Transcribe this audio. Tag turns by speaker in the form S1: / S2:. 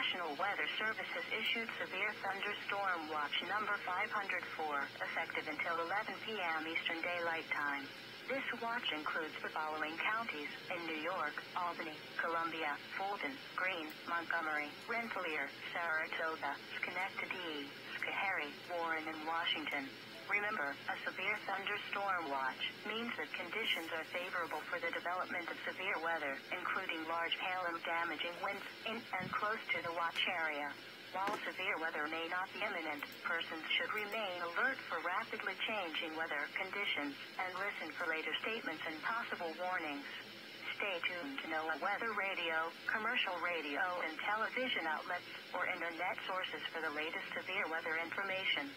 S1: National Weather Service has issued Severe Thunderstorm Watch number 504, effective until 11 p.m. Eastern Daylight Time. This watch includes the following counties in New York: Albany, Columbia, Fulton, Greene, Montgomery, Rensselaer, Saratoga, Schenectady, Schoharie, Warren, and Washington. Remember, a severe thunderstorm watch means that conditions are favorable for the development of severe weather, including large hail and damaging winds in and close to the watch area. While severe weather may not be imminent, persons should remain alert for rapidly changing weather conditions and listen for later statements and possible warnings. Stay tuned to NOAA weather radio, commercial radio and television outlets, or internet sources for the latest severe weather information.